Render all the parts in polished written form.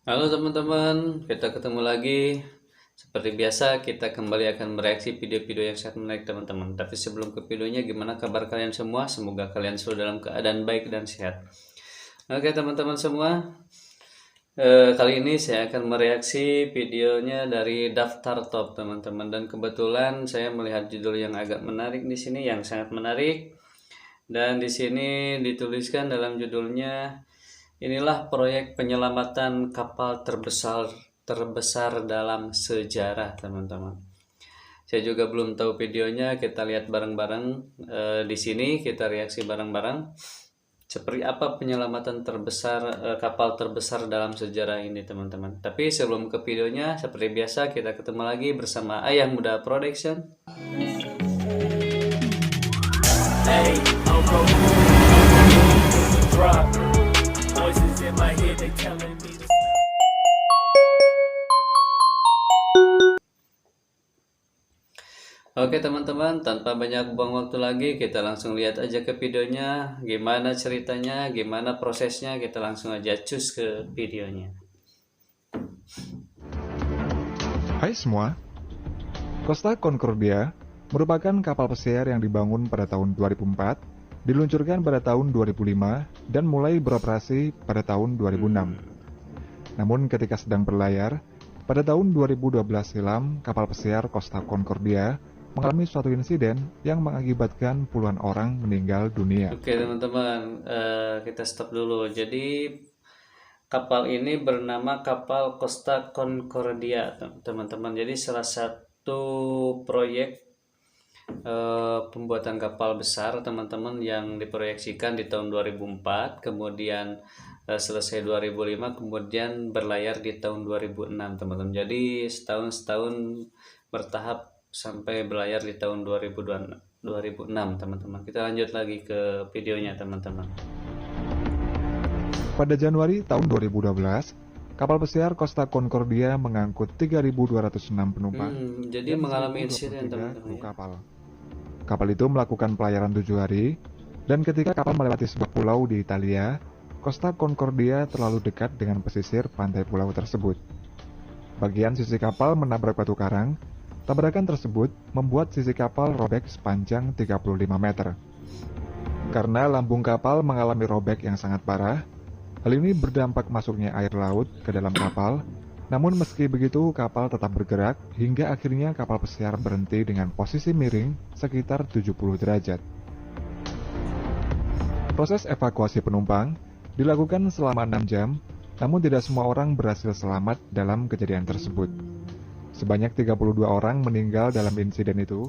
Halo teman-teman, kita ketemu lagi. Seperti biasa, kita kembali akan mereaksi video-video yang sangat menarik teman-teman. Tapi sebelum ke videonya, gimana kabar kalian semua? Semoga kalian selalu dalam keadaan baik dan sehat. Oke teman-teman semua, kali ini saya akan mereaksi videonya dari Daftar Top teman-teman. Dan kebetulan saya melihat judul yang agak menarik di sini, yang sangat menarik. Dan di sini dituliskan dalam judulnya, inilah proyek penyelamatan kapal terbesar dalam sejarah, teman-teman. Saya juga belum tahu videonya, kita lihat bareng-bareng di sini, kita reaksi bareng-bareng. Seperti apa penyelamatan kapal terbesar dalam sejarah ini, teman-teman. Tapi sebelum ke videonya, seperti biasa kita ketemu lagi bersama Ayah Muda Production. Hey, Oke teman-teman, tanpa banyak buang waktu lagi, kita langsung lihat aja ke videonya. Gimana ceritanya, gimana prosesnya, kita langsung aja cus ke videonya. Hai semua, Costa Concordia merupakan kapal pesiar yang dibangun pada tahun 2004, diluncurkan pada tahun 2005, dan mulai beroperasi pada tahun 2006. Namun ketika sedang berlayar, pada tahun 2012 silam, kapal pesiar Costa Concordia mengalami suatu insiden yang mengakibatkan puluhan orang meninggal dunia. Oke teman-teman, kita stop dulu. Jadi kapal ini bernama kapal Costa Concordia, teman-teman. Jadi salah satu proyek pembuatan kapal besar, teman-teman, yang diproyeksikan di tahun 2004, kemudian selesai 2005, kemudian berlayar di tahun 2006, teman-teman. Jadi setahun bertahap sampai berlayar di tahun 2006, teman-teman. Kita lanjut lagi ke videonya, teman-teman. Pada Januari tahun 2012, kapal pesiar Costa Concordia mengangkut 3.206 penumpang jadi dan mengalami 1.023 insiden, teman-teman, kru ya. kapal. Kapal itu melakukan pelayaran 7 hari, dan ketika kapal melewati sebuah pulau di Italia, Costa Concordia terlalu dekat dengan pesisir pantai pulau tersebut. Bagian sisi kapal menabrak batu karang. Tabrakan tersebut membuat sisi kapal robek sepanjang 35 meter. Karena lambung kapal mengalami robek yang sangat parah, hal ini berdampak masuknya air laut ke dalam kapal. Namun meski begitu, kapal tetap bergerak hingga akhirnya kapal pesiar berhenti dengan posisi miring sekitar 70 derajat. Proses evakuasi penumpang dilakukan selama 6 jam, namun tidak semua orang berhasil selamat dalam kejadian tersebut. Sebanyak 32 orang meninggal dalam insiden itu,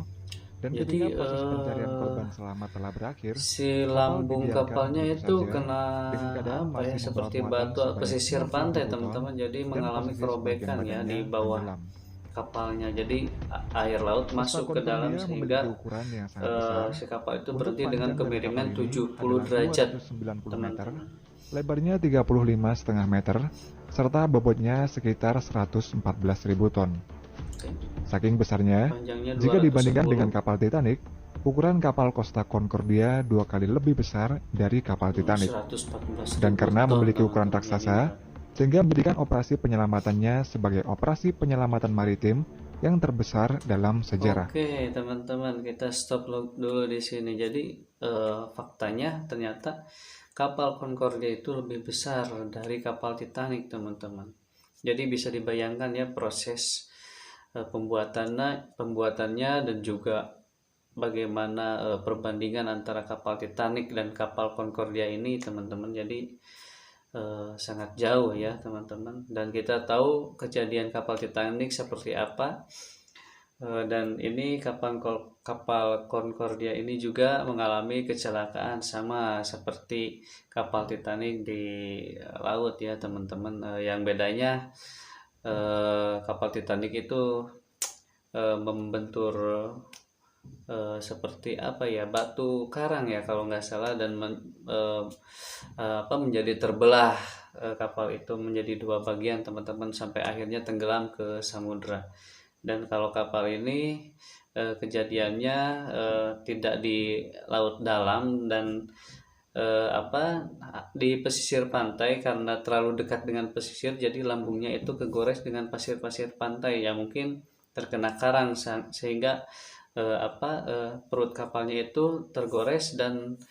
dan Jadi ketika proses pencarian korban selamat telah berakhir, si kapal lambung dibiarkan kapalnya begitu itu saja kena dengan keadaan apa ya, masih membawa seperti muatan batu sebanyak pesisir 50.000 pantai, ton teman-teman. Jadi dan mengalami posisi sebagian kerobekan ya badannya di bawah tenggelam. kapalnya. Jadi air laut Costa masuk ke dalam Concordia memiliki sehingga ukuran yang sangat besar. si kapal itu Untuk berhenti dengan panjang dari kapal kemiringan ini 70 adalah derajat, 290 meter, teman-teman. lebarnya 35,5 meter, serta bobotnya sekitar 114.000 ton. Oke. Saking besarnya, Panjangnya jika dibandingkan 210 dengan kapal Titanic, ukuran kapal Costa Concordia 2 kali lebih besar dari kapal Titanic. 114.000 Dan karena ton, memiliki ukuran teman-teman. Jadi raksasa, sehingga menjadikan operasi penyelamatannya sebagai operasi penyelamatan maritim yang terbesar dalam sejarah. Oke, teman-teman, kita stop dulu di sini. Jadi, faktanya ternyata kapal Concordia itu lebih besar dari kapal Titanic, teman-teman. Jadi bisa dibayangkan ya proses pembuatannya dan juga bagaimana perbandingan antara kapal Titanic dan kapal Concordia ini, teman-teman. Jadi sangat jauh ya, teman-teman. Dan kita tahu kejadian kapal Titanic seperti apa. Dan ini kapal Concordia ini juga mengalami kecelakaan sama seperti kapal Titanic di laut ya, teman-teman. Yang bedanya kapal Titanic itu membentur seperti apa ya, batu karang ya kalau nggak salah, dan menjadi terbelah, kapal itu menjadi dua bagian, teman-teman, sampai akhirnya tenggelam ke samudra. Dan kalau kapal ini kejadiannya tidak di laut dalam, dan di pesisir pantai, karena terlalu dekat dengan pesisir jadi lambungnya itu kegores dengan pasir-pasir pantai yang mungkin terkena karang sehingga perut kapalnya itu tergores dan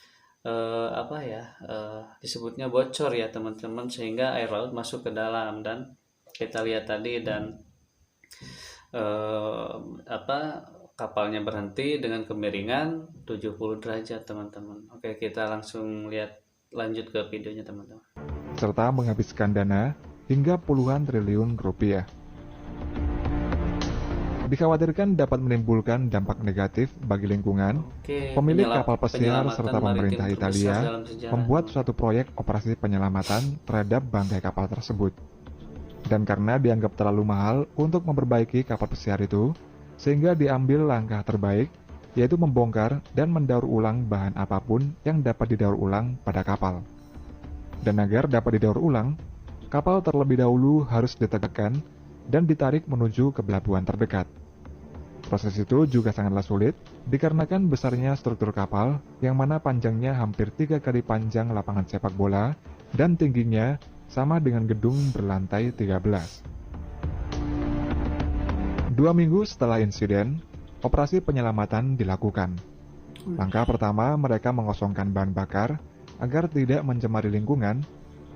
disebutnya bocor ya teman-teman, sehingga air laut masuk ke dalam dan kita lihat tadi dan eh, apa kapalnya berhenti dengan kemiringan 70 derajat teman-teman. Oke, kita langsung lihat lanjut ke videonya teman-teman. Serta menghabiskan dana hingga puluhan triliun rupiah. Dikhawatirkan dapat menimbulkan dampak negatif bagi lingkungan. Pemilik kapal pesiar serta pemerintah Italia membuat suatu proyek operasi penyelamatan terhadap bangkai kapal tersebut. Dan karena dianggap terlalu mahal untuk memperbaiki kapal pesiar itu, sehingga diambil langkah terbaik, yaitu membongkar dan mendaur ulang bahan apapun yang dapat didaur ulang pada kapal. Dan agar dapat didaur ulang, kapal terlebih dahulu harus ditegakkan dan ditarik menuju ke pelabuhan terdekat. Proses itu juga sangatlah sulit, dikarenakan besarnya struktur kapal yang mana panjangnya hampir 3 kali panjang lapangan sepak bola dan tingginya sama dengan gedung berlantai 13. 2 minggu setelah insiden, operasi penyelamatan dilakukan. Langkah pertama, mereka mengosongkan bahan bakar agar tidak mencemari lingkungan.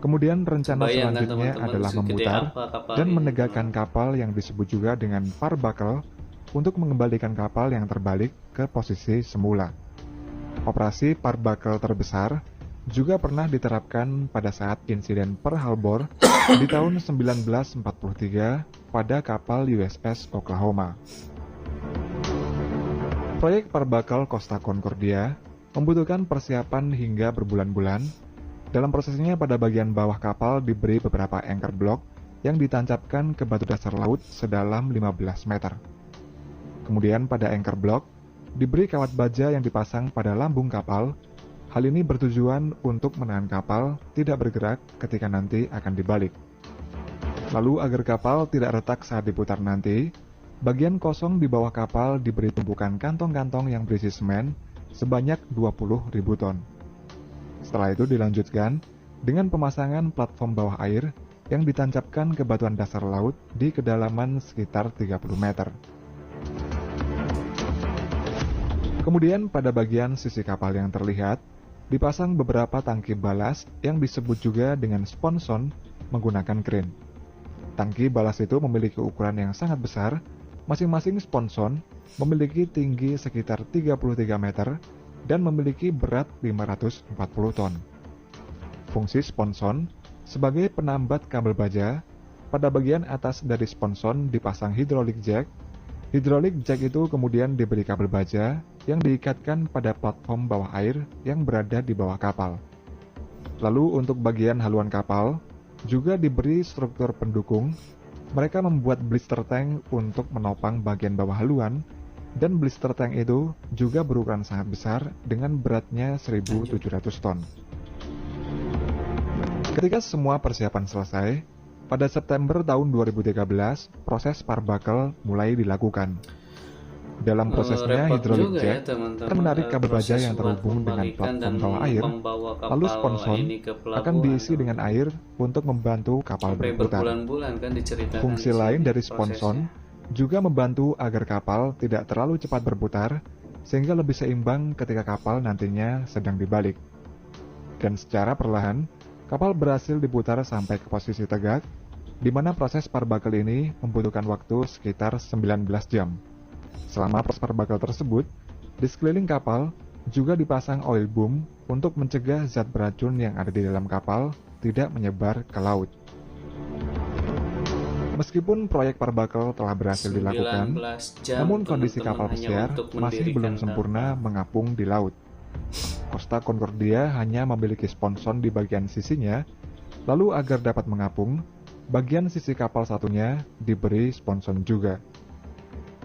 Kemudian rencana selanjutnya adalah memutar dan menegakkan kapal yang disebut juga dengan parbuckle untuk mengembalikan kapal yang terbalik ke posisi semula. Operasi parbuckle terbesar juga pernah diterapkan pada saat insiden Pearl Harbor di tahun 1943 pada kapal USS Oklahoma. Proyek parbuckle Costa Concordia membutuhkan persiapan hingga berbulan-bulan. Dalam prosesnya, pada bagian bawah kapal diberi beberapa anchor block yang ditancapkan ke batu dasar laut sedalam 15 meter. Kemudian pada anchor block diberi kawat baja yang dipasang pada lambung kapal. Hal ini bertujuan untuk menahan kapal tidak bergerak ketika nanti akan dibalik. Lalu agar kapal tidak retak saat diputar nanti, bagian kosong di bawah kapal diberi tumpukan kantong-kantong yang berisi semen sebanyak 20.000 ton. Setelah itu dilanjutkan dengan pemasangan platform bawah air yang ditancapkan ke batuan dasar laut di kedalaman sekitar 30 meter. Kemudian pada bagian sisi kapal yang terlihat, dipasang beberapa tangki balas yang disebut juga dengan sponson menggunakan kren. Tangki balas itu memiliki ukuran yang sangat besar. Masing-masing sponson memiliki tinggi sekitar 33 meter dan memiliki berat 540 ton. Fungsi sponson sebagai penambat kabel baja. Pada bagian atas dari sponson dipasang hydraulic jack. Hydraulic jack itu kemudian diberi kabel baja yang diikatkan pada platform bawah air yang berada di bawah kapal. Lalu untuk bagian haluan kapal juga diberi struktur pendukung. Mereka membuat blister tank untuk menopang bagian bawah haluan, dan blister tank itu juga berukuran sangat besar dengan beratnya 1.700 ton. Ketika semua persiapan selesai, pada September tahun 2013, proses parbuckle mulai dilakukan. Dalam prosesnya, hydraulic jack akan menarik kabel baja yang terhubung dengan platform bawah air, lalu sponson akan diisi dengan air untuk membantu kapal berputar. Fungsi lain dari sponson juga membantu agar kapal tidak terlalu cepat berputar, sehingga lebih seimbang ketika kapal nantinya sedang dibalik. Dan secara perlahan, kapal berhasil diputar sampai ke posisi tegak, di mana proses parbuckle ini membutuhkan waktu sekitar 19 jam. Selama proses parbuckle tersebut, di sekeliling kapal juga dipasang oil boom untuk mencegah zat beracun yang ada di dalam kapal tidak menyebar ke laut. Meskipun proyek parbuckle telah berhasil dilakukan, namun kondisi kapal pesiar masih belum sempurna mengapung di laut. Costa Concordia hanya memiliki sponson di bagian sisinya, lalu agar dapat mengapung, bagian sisi kapal satunya diberi sponson juga.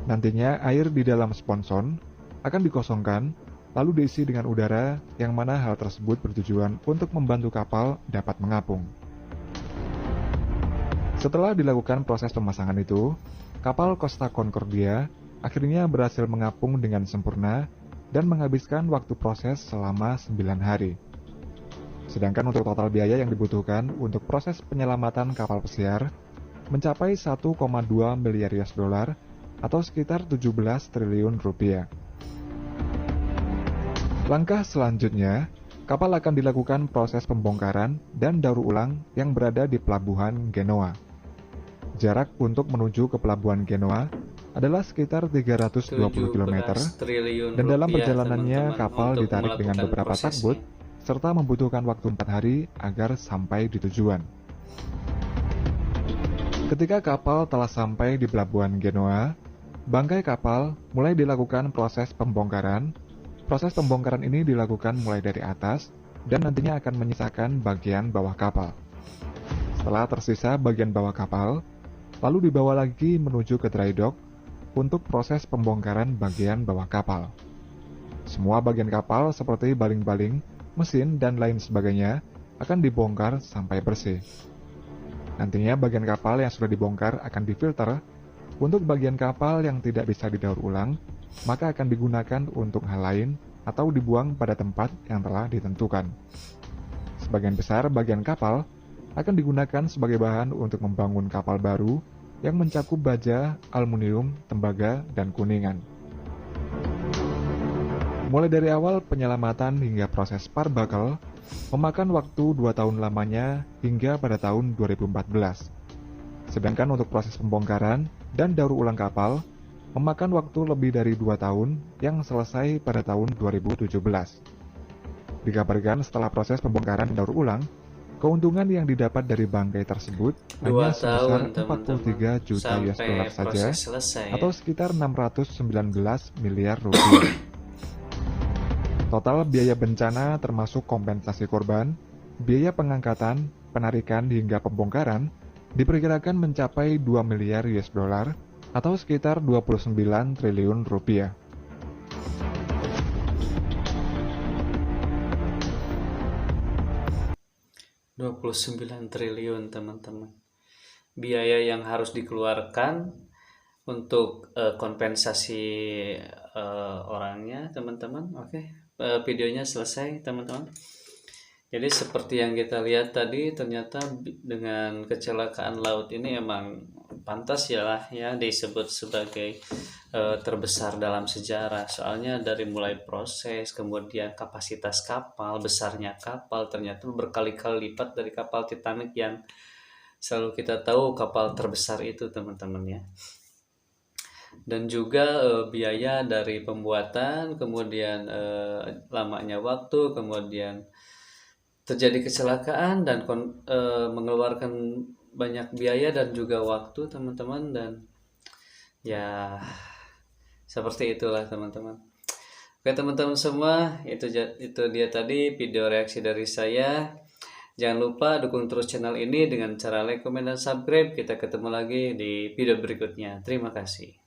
Nantinya air di dalam sponson akan dikosongkan, lalu diisi dengan udara, yang mana hal tersebut bertujuan untuk membantu kapal dapat mengapung. Setelah dilakukan proses pemasangan itu, kapal Costa Concordia akhirnya berhasil mengapung dengan sempurna dan menghabiskan waktu proses selama 9 hari. Sedangkan untuk total biaya yang dibutuhkan untuk proses penyelamatan kapal pesiar mencapai 1,2 miliar US dollar atau sekitar 17 triliun rupiah. Langkah selanjutnya, kapal akan dilakukan proses pembongkaran dan daur ulang yang berada di pelabuhan Genoa. Jarak untuk menuju ke pelabuhan Genoa adalah sekitar 320 km, 17 triliun dan dalam rupiah, perjalanannya teman-teman, kapal untuk ditarik dengan melakukan beberapa prosesnya. tugboat serta membutuhkan waktu 4 hari agar sampai di tujuan. Ketika kapal telah sampai di pelabuhan Genoa, bangkai kapal mulai dilakukan proses pembongkaran. Proses pembongkaran ini dilakukan mulai dari atas dan nantinya akan menyisakan bagian bawah kapal. Setelah tersisa bagian bawah kapal, lalu dibawa lagi menuju ke dry dock untuk proses pembongkaran bagian bawah kapal. Semua bagian kapal seperti baling-baling, mesin, dan lain sebagainya akan dibongkar sampai bersih. Nantinya bagian kapal yang sudah dibongkar akan difilter. Untuk bagian kapal yang tidak bisa didaur ulang, maka akan digunakan untuk hal lain atau dibuang pada tempat yang telah ditentukan. Sebagian besar bagian kapal akan digunakan sebagai bahan untuk membangun kapal baru yang mencakup baja, aluminium, tembaga, dan kuningan. Mulai dari awal penyelamatan hingga proses parbakel memakan waktu 2 tahun lamanya hingga pada tahun 2014. Sedangkan untuk proses pembongkaran dan daur ulang kapal memakan waktu lebih dari 2 tahun yang selesai pada tahun 2017. Dikabarkan setelah proses pembongkaran dan daur ulang, keuntungan yang didapat dari bangkai tersebut 2 hanya sebesar tahun, 43 juta US sampai dollar saja proses selesai. atau sekitar 619 miliar rupiah. Total biaya bencana termasuk kompensasi korban, biaya pengangkatan, penarikan hingga pembongkaran diperkirakan mencapai 2 miliar US dollar atau sekitar 29 triliun rupiah. $29 triliun, teman-teman. Biaya yang harus dikeluarkan untuk kompensasi orangnya, teman-teman. Oke, videonya selesai, teman-teman. Jadi seperti yang kita lihat tadi, ternyata dengan kecelakaan laut ini emang pantas ya disebut sebagai terbesar dalam sejarah. Soalnya dari mulai proses, kemudian kapasitas kapal, besarnya kapal ternyata berkali-kali lipat dari kapal Titanic yang selalu kita tahu kapal terbesar itu, teman-teman ya. Dan juga biaya dari pembuatan, kemudian lamanya waktu, kemudian terjadi kecelakaan dan mengeluarkan banyak biaya dan juga waktu, teman-teman. Dan ya seperti itulah, teman-teman. Oke, teman-teman semua, itu dia tadi video reaksi dari saya. Jangan lupa dukung terus channel ini dengan cara like, komen, dan subscribe. Kita ketemu lagi di video berikutnya. Terima kasih.